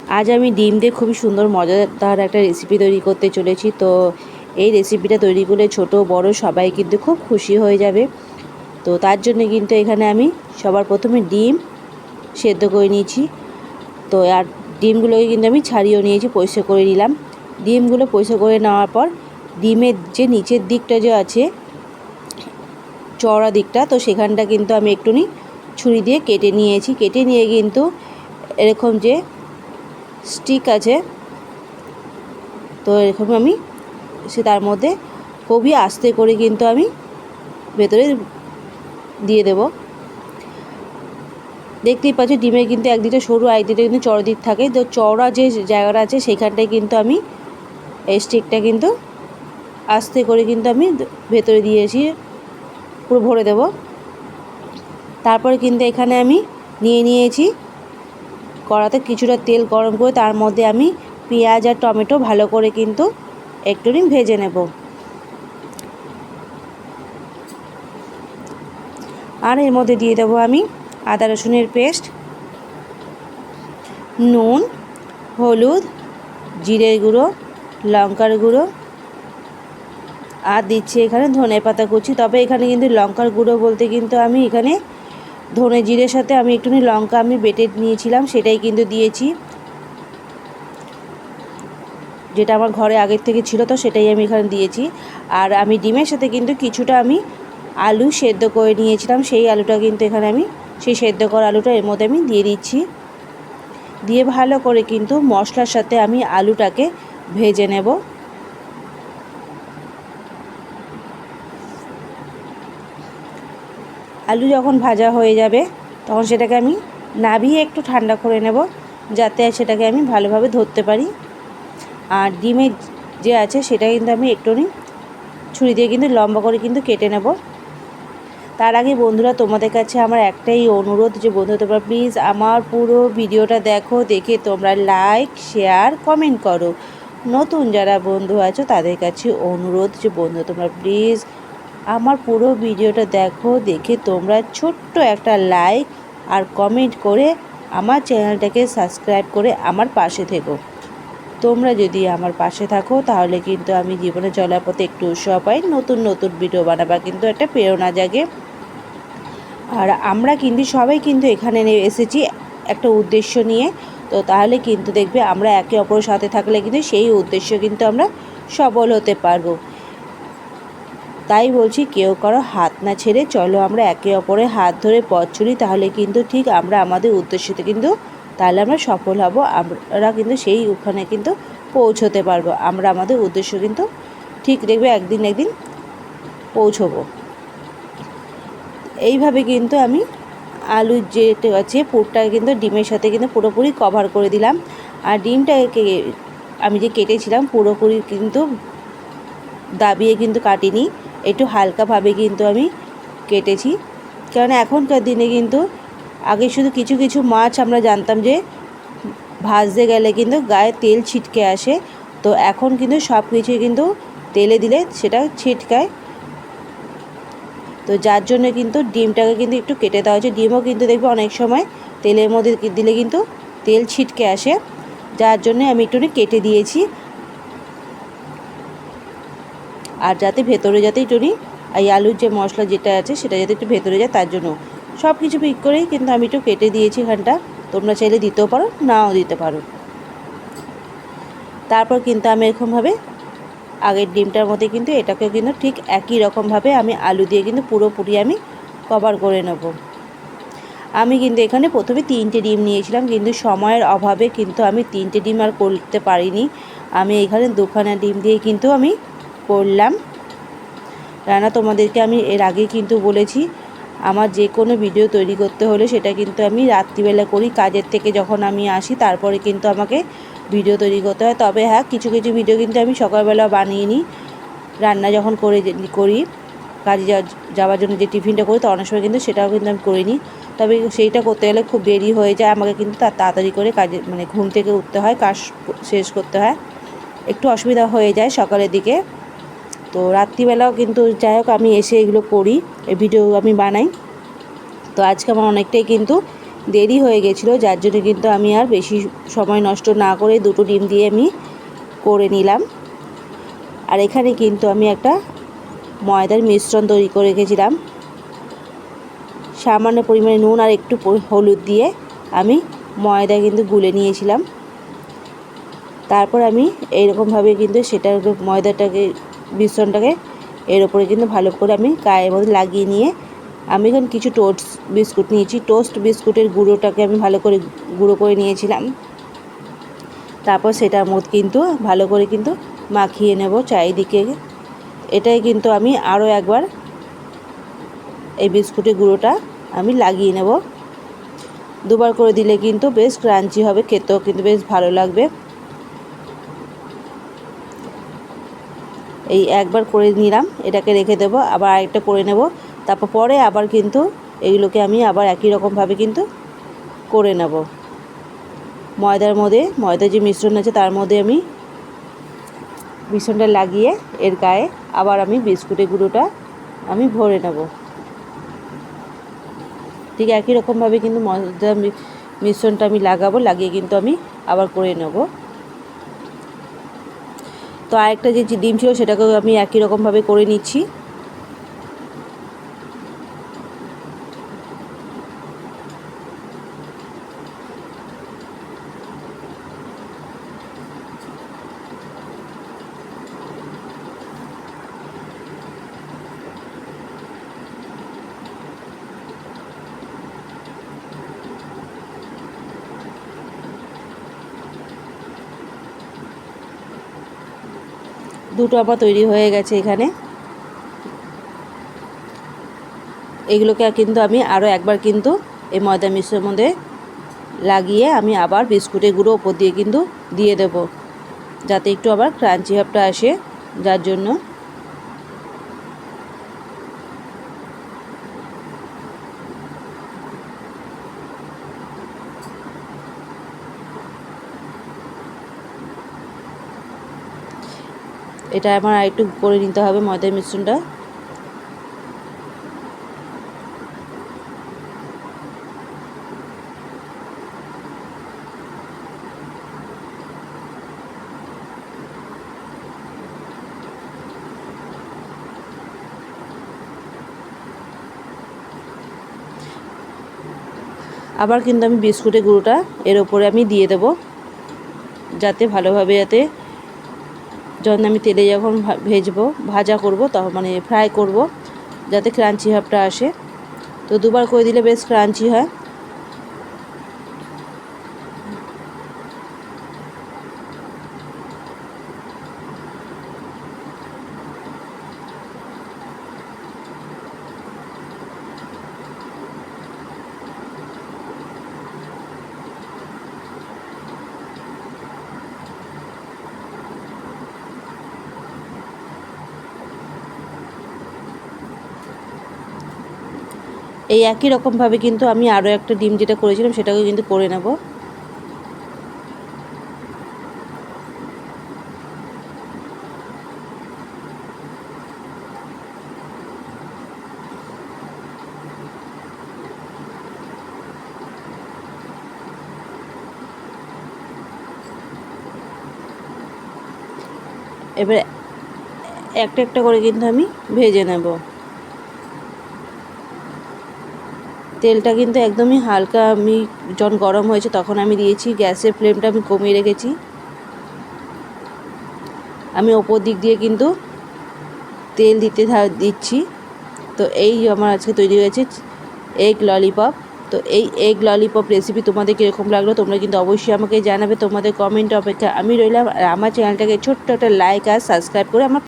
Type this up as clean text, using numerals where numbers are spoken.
আজ আমি ডিম দিয়ে খুবই সুন্দর মজাদার একটা রেসিপি তৈরি করতে চলেছি। তো এই রেসিপিটা তৈরি করলে ছোট বড় সবাই কিন্তু খুব খুশি হয়ে যাবে। তো তার জন্য কিন্তু এখানে আমি সবার প্রথমে ডিম সেদ্ধ করে নিয়েছি। তো আর ডিমগুলোকে কিন্তু আমি ছাড়িয়েও নিয়েছি, পরিষ্কার করে নিলাম। ডিমগুলো পরিষ্কার করে নেওয়ার পর ডিমের যে নিচের দিকটা যে আছে চওড়া দিকটা, তো সেখানটা কিন্তু আমি একটুখানি ছুরি দিয়ে কেটে নিয়েছি। কেটে নিয়ে কিন্তু এরকম যে স্টিক আছে, তো এরকম আমি তার মধ্যে খুবই আস্তে করে কিন্তু আমি ভেতরে দিয়ে দেব। দেখতেই পাচ্ছি ডিমের কিন্তু একদিকটা সরু, একদিকটা কিন্তু চওড়া দিক থাকে। তো চওড়া যে জায়গাটা আছে সেইখানটায় কিন্তু আমি এই স্টিকটা কিন্তু আস্তে করে কিন্তু আমি ভেতরে দিয়েছি, পুরো ভরে দেব। তারপরে কিন্তু এখানে আমি নিয়েছি কড়াতে কিছুটা তেল গরম করে তার মধ্যে আমি পেঁয়াজ আর টমেটো ভালো করে কিন্তু একটুখানি ভেজে নেব। আর এর মধ্যে দিয়ে দেবো আমি আদা রসুনের পেস্ট, নুন, হলুদ, জিরের গুঁড়ো, লঙ্কার গুঁড়ো, আর দিচ্ছি এখানে ধনে পাতা কুচি। তবে এখানে কিন্তু লঙ্কার গুঁড়ো বলতে কিন্তু আমি এখানে ধনে জিরের সাথে আমি একটুখানি লঙ্কা আমি বেটে নিয়েছিলাম, সেটাই কিন্তু দিয়েছি, যেটা আমার ঘরে আগের থেকে ছিল, তো সেটাই আমি এখানে দিয়েছি। আর আমি ডিমের সাথে কিন্তু কিছুটা আমি আলু সেদ্ধ করে নিয়েছিলাম, সেই আলুটা কিন্তু এখানে আমি সেই সেদ্ধ করা আলুটা এর মধ্যে আমি দিয়ে দিচ্ছি। দিয়ে ভালো করে কিন্তু মশলার সাথে আমি আলুটাকে ভেজে নেব। আলু যখন ভাজা হয়ে যাবে তখন সেটাকে আমি নাবিয়ে একটু ঠান্ডা করে নেব, যাতে সেটাকে আমি ভালোভাবে ধরতে পারি। আর ডিমের যে আছে সেটা কিন্তু আমি একটুখানি ছুরি দিয়ে কিন্তু লম্বা করে কিন্তু কেটে নেব। তার আগে বন্ধুরা, তোমাদের কাছে আমার একটাই অনুরোধ যে বন্ধুরা তোমরা প্লিজ আমার পুরো ভিডিওটা দেখো, দেখে তোমরা লাইক শেয়ার কমেন্ট করো। নতুন যারা বন্ধু আছো তাদের কাছে অনুরোধ যে বন্ধু তোমরা প্লিজ আমার পুরো ভিডিওটা দেখো, দেখে তোমরা ছোট্ট একটা লাইক আর কমেন্ট করে আমার চ্যানেলটাকে সাবস্ক্রাইব করে আমার পাশে থেকো। তোমরা যদি আমার পাশে থাকো তাহলে কিন্তু আমি জীবনে চলার পথে একটু উৎসাহ পাই, নতুন নতুন ভিডিও বানাবার কিন্তু একটা প্রেরণা জাগে। আর আমরা কিন্তু সবাই কিন্তু এখানে এসেছি একটা উদ্দেশ্য নিয়ে। তো তাহলে কিন্তু দেখবে আমরা একে অপরের সাথে থাকলে কিন্তু সেই উদ্দেশ্য কিন্তু আমরা সফল হতে পারবো। তাই বলছি, কেউ কারো হাত না ছেড়ে চলো আমরা একে অপরের হাত ধরে পথ চলি, তাহলে কিন্তু ঠিক আমরা আমাদের উদ্দেশ্যতে কিন্তু তাহলে আমরা সফল হব। আমরা কিন্তু সেই ওখানে কিন্তু পৌঁছতে পারবো। আমরা আমাদের উদ্দেশ্য কিন্তু ঠিক দেখবে একদিন পৌঁছবো। এইভাবে কিন্তু আমি আলুর যেটা আছে পুরটা কিন্তু ডিমের সাথে কিন্তু পুরোপুরি কভার করে দিলাম। আর ডিমটাকে আমি যে কেটেছিলাম পুরোপুরি কিন্তু দাবিয়ে কিন্তু কাটিনি, একটু হালকাভাবে কিন্তু আমি কেটেছি। কারণ এখনকার দিনে কিন্তু আগে শুধু কিছু কিছু মাছ আমরা জানতাম যে ভাজতে গেলে কিন্তু গায়ে তেল ছিটকে আসে, তো এখন কিন্তু সব কিছুই কিন্তু তেলে দিলে সেটা ছিটকায়। তো যার জন্য কিন্তু ডিমটাকে কিন্তু একটু কেটে দেওয়া হয়েছে। ডিমও কিন্তু দেখবে অনেক সময় তেলের মধ্যে দিলে কিন্তু তেল ছিটকে আসে, যার জন্য আমি একটু কেটে দিয়েছি। আর যাতে ভেতরে যাতে একটুনি এই আলুর যে মশলা যেটা আছে সেটা যাতে একটু ভেতরে যায়, তার জন্য সব কিছু পিক করেই কিন্তু আমি একটু কেটে দিয়েছি এখানটা। তোমরা চাইলে দিতেও পারো, নাও দিতে পারো। তারপর কিন্তু আমি এরকমভাবে আগের ডিমটার মধ্যে কিন্তু এটাকেও কিন্তু ঠিক একই রকমভাবে আমি আলু দিয়ে কিন্তু পুরোপুরি আমি কভার করে নেব। আমি কিন্তু এখানে প্রথমে 3টে ডিম নিয়েছিলাম, কিন্তু সময়ের অভাবে কিন্তু আমি 3টে ডিম আর করতে পারিনি। আমি এখানে 2খানা ডিম দিয়ে কিন্তু আমি করলাম রান্না। তোমাদেরকে আমি এর আগে কিন্তু বলেছি আমার যে কোনো ভিডিও তৈরি করতে হলে সেটা কিন্তু আমি রাত্রিবেলা করি, কাজের থেকে যখন আমি আসি তারপরে কিন্তু আমাকে ভিডিও তৈরি করতে হয়। তবে হ্যাঁ, কিছু কিছু ভিডিও কিন্তু আমি সকালবেলা বানিয়ে নিই, রান্না যখন করি কাজে যাওয়ার জন্য যে টিফিনটা করি, তো অনেক সময় কিন্তু সেটাও কিন্তু আমি করে নিই। তবে সেইটা করতে গেলে খুব দেরি হয়ে যায়, আমাকে কিন্তু তাড়াতাড়ি করে কাজে ঘুম থেকে উঠতে হয়, কাজ শেষ করতে হয়, একটু অসুবিধা হয়ে যায় সকালের দিকে। তো রাত্রিবেলাও কিন্তু যাই হোক আমি এসে এগুলো করি, এই ভিডিও আমি বানাই। তো আজকে আমার অনেকটাই কিন্তু দেরি হয়ে গেছিলো, যার জন্য কিন্তু আমি আর বেশি সময় নষ্ট না করে 2টো ডিম দিয়ে আমি করে নিলাম। আর এখানে কিন্তু আমি একটা ময়দার মিশ্রণ তৈরি করে রেখেছিলাম। সামান্য পরিমাণে নুন আর একটু হলুদ দিয়ে আমি ময়দা কিন্তু গুলে নিয়েছিলাম। তারপর আমি এইরকমভাবে কিন্তু সেটার ময়দাটাকে মিশ্রণটাকে এর ওপরে কিন্তু ভালো করে আমি গায়ের মধ্যে লাগিয়ে নিয়ে আমি এখানে কিছু টোস্ট বিস্কুট নিয়েছি। টোস্ট বিস্কুটের গুঁড়োটাকে আমি ভালো করে গুঁড়ো করে নিয়েছিলাম। তারপর সেটার মধ্যে কিন্তু ভালো করে কিন্তু মাখিয়ে নেব চারিদিকে। এটাই কিন্তু আমি আরও একবার এই বিস্কুটের গুঁড়োটা আমি লাগিয়ে নেব। দুবার করে দিলে কিন্তু বেশ ক্রাঞ্চি হবে, খেতেও কিন্তু বেশ ভালো লাগবে। এই একবার করে নিলাম, এটাকে রেখে দেবো, আবার আরেকটা করে নেব। তারপর পরে আবার কিন্তু এইগুলোকে আমি আবার একই রকমভাবে কিন্তু করে নেব। ময়দার যে মিশ্রণ আছে তার মধ্যে আমি মিশ্রণটা লাগিয়ে এর গায়ে আবার আমি বিস্কুটের গুঁড়োটা আমি ভরে নেব। ঠিক একই রকমভাবে কিন্তু ময়দার মিশ্রণটা আমি লাগিয়ে কিন্তু আমি আবার করে নেব। তো আরেকটা যে ডিম ছিল সেটাকেও আমি একই রকমভাবে করে নিচ্ছি। দুটো আমার তৈরি হয়ে গেছে এখানে। এগুলোকে কিন্তু আমি আরও একবার কিন্তু এই ময়দা মিশ্রণের মধ্যে লাগিয়ে আমি আবার বিস্কুটের গুঁড়ো ওপর দিয়ে কিন্তু দিয়ে দেব, যাতে একটু আবার ক্রাঞ্চি ভাবটা আসে, যার জন্য। এটা আমার আরেকটু করে নিতে হবে ময়দার মিশ্রণটা। আবার কিন্তু আমি বিস্কুটের গুঁড়োটা এর ওপরে আমি দিয়ে দেব, যাতে ভালোভাবে যখন আমি তেলে যখন ভাজা করব তখন মানে ফ্রাই করব, যাতে ক্রাঞ্চি ভাবটা আসে। তো দুবার করে দিলে বেশ ক্রাঞ্চি হয়। এই একই রকমভাবে কিন্তু আমি আরও একটা ডিম যেটা করেছিলাম সেটাকে কিন্তু করে নেব। এবার একটা একটা করে কিন্তু আমি ভেজে নেব। তেলটা কিন্তু একদমই হালকা, আমি যখন গরম হয়েছে তখন আমি দিয়েছি, গ্যাসের ফ্লেমটা আমি কমিয়ে রেখেছি। আমি ওপর দিক দিয়ে কিন্তু তেল দিচ্ছি। তো এই আমার আজকে তৈরি হয়েছে এগ ললিপপ। তো এই এগ ললিপপ রেসিপি তোমাদের কীরকম লাগলো তোমরা কিন্তু অবশ্যই আমাকে জানাবে। তোমাদের কমেন্ট অপেক্ষা আমি রইলাম। আর আমার চ্যানেলটাকে ছোট্ট একটা লাইক আর সাবস্ক্রাইব করে আমার